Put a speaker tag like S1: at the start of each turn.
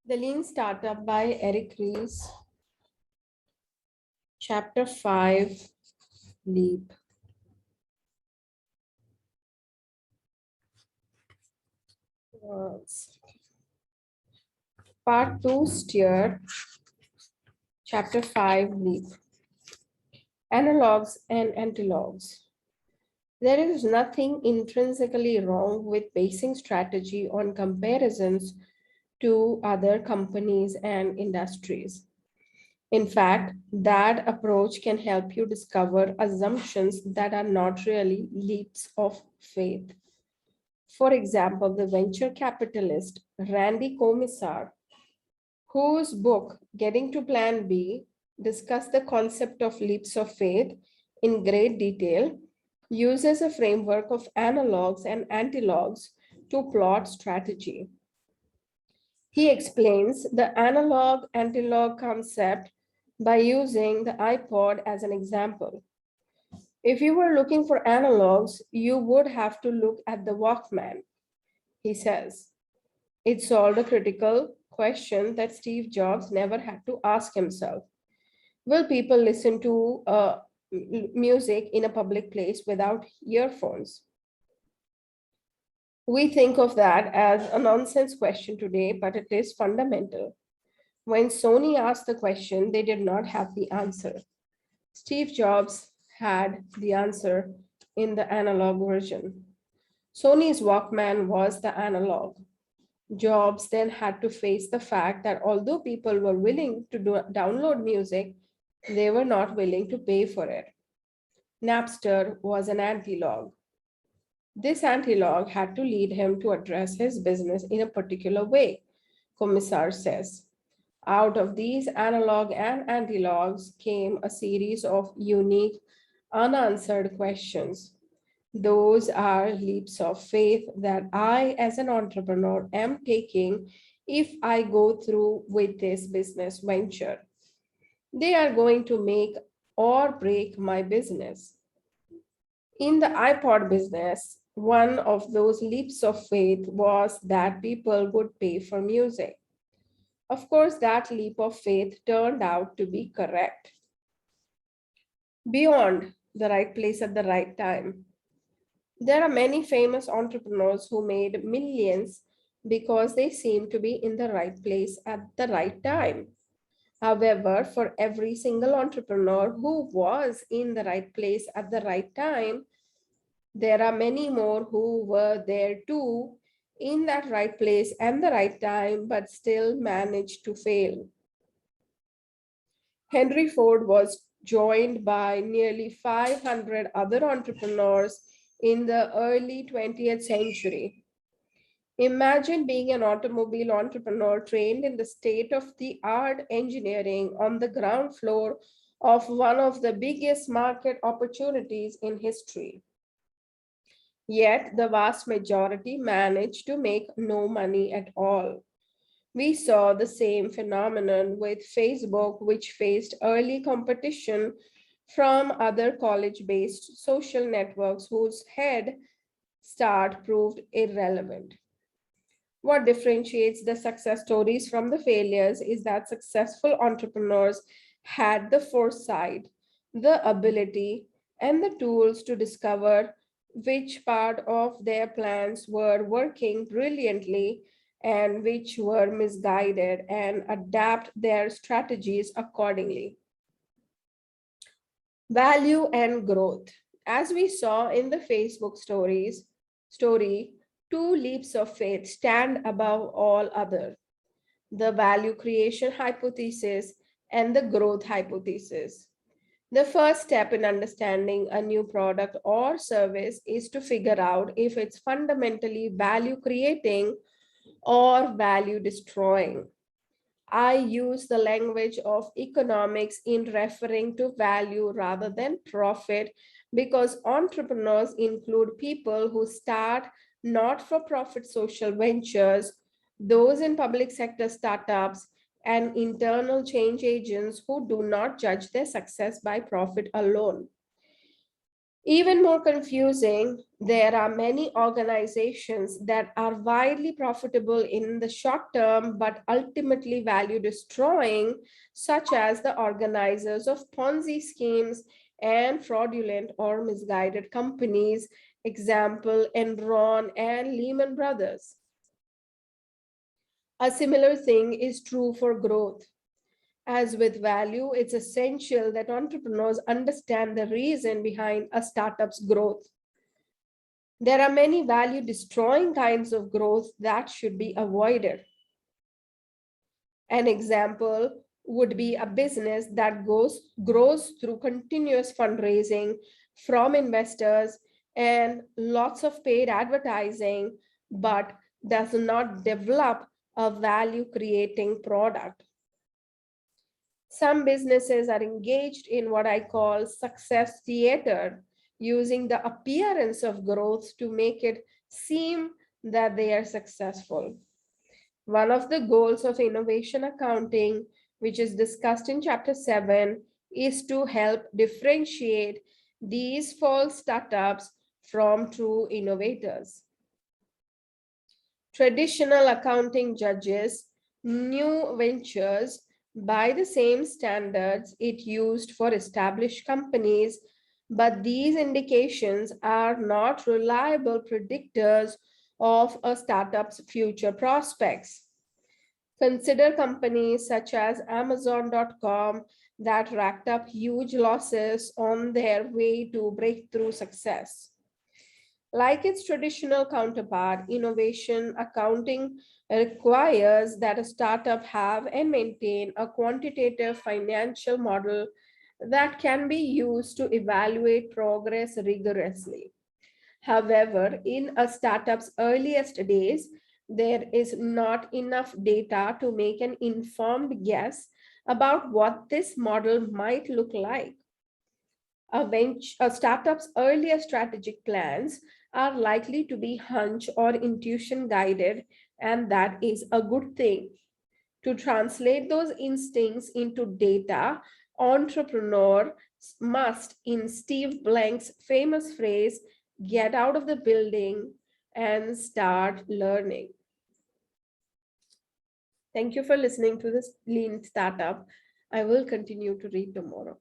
S1: The Lean Startup by Eric Ries, Chapter 5, Leap. Uh, Part 2, Steer, Chapter 5, Leap. Analogs and antilogs. There is nothing intrinsically wrong with basing strategy on comparisons to other companies and industries. In fact, that approach can help you discover assumptions that are not really leaps of faith. For example, the venture capitalist Randy Komisar, whose book Getting to Plan B discussed the concept of leaps of faith in great detail, uses a framework of analogs and antilogs to plot strategy. He explains the analog antilog concept by using the iPod as an example. If you were looking for analogs, you would have to look at the Walkman, he says. It solved a critical question that Steve Jobs never had to ask himself. Will people listen to music in a public place without earphones? We think of that as a nonsense question today, but it is fundamental. When Sony asked the question, they did not have the answer. Steve Jobs had the answer in the analog version. Sony's Walkman was the analog. Jobs then had to face the fact that although people were willing to download music, they were not willing to pay for it. Napster was an anti-log. This anti-log had to lead him to address his business in a particular way, Commissar says. Out of these analog and anti-logs came a series of unique, unanswered questions. Those are leaps of faith that I, as an entrepreneur, am taking if I go through with this business venture. They are going to make or break my business. In the iPod business, one of those leaps of faith was that people would pay for music. Of course, that leap of faith turned out to be correct. Beyond the right place at the right time. There are many famous entrepreneurs who made millions because they seemed to be in the right place at the right time. However, for every single entrepreneur who was in the right place at the right time, there are many more who were there too in that right place and the right time, but still managed to fail. Henry Ford was joined by nearly 500 other entrepreneurs in the early 20th century. Imagine being an automobile entrepreneur trained in the state of the art engineering on the ground floor of one of the biggest market opportunities in history. Yet the vast majority managed to make no money at all. We saw the same phenomenon with Facebook, which faced early competition from other college based social networks whose head start proved irrelevant. What differentiates the success stories from the failures is that successful entrepreneurs had the foresight, the ability, and the tools to discover which part of their plans were working brilliantly and which were misguided and adapt their strategies accordingly. Value and growth. As we saw in the Facebook story, two leaps of faith stand above all other: the value creation hypothesis and the growth hypothesis. The first step in understanding a new product or service is to figure out if it's fundamentally value creating or value destroying. I use the language of economics in referring to value rather than profit because entrepreneurs include people who start not for profit social ventures, those in public sector startups, and internal change agents who do not judge their success by profit alone. Even more confusing, there are many organizations that are widely profitable in the short term but ultimately value destroying, such as the organizers of Ponzi schemes and fraudulent or misguided companies, example Enron and Lehman Brothers. A similar thing is true for growth. As with value, it's essential that entrepreneurs understand the reason behind a startup's growth. There are many value destroying kinds of growth that should be avoided. An example would be a business that grows through continuous fundraising from investors and lots of paid advertising, but does not develop a value creating product. Some businesses are engaged in what I call success theater, using the appearance of growth to make it seem that they are successful. One of the goals of innovation accounting, which is discussed in chapter 7, is to help differentiate these false startups from true innovators. Traditional accounting judges new ventures by the same standards it used for established companies, but these indications are not reliable predictors of a startup's future prospects. Consider companies such as Amazon.com that racked up huge losses on their way to breakthrough success. Like its traditional counterpart, innovation accounting requires that a startup have and maintain a quantitative financial model that can be used to evaluate progress rigorously. However, in a startup's earliest days, there is not enough data to make an informed guess about what this model might look like. A startup's earlier strategic plans are likely to be hunch or intuition guided, and that is a good thing. To translate those instincts into data, entrepreneurs must, in Steve Blank's famous phrase, get out of the building and start learning. Thank you for listening to this Lean Startup. I will continue to read tomorrow.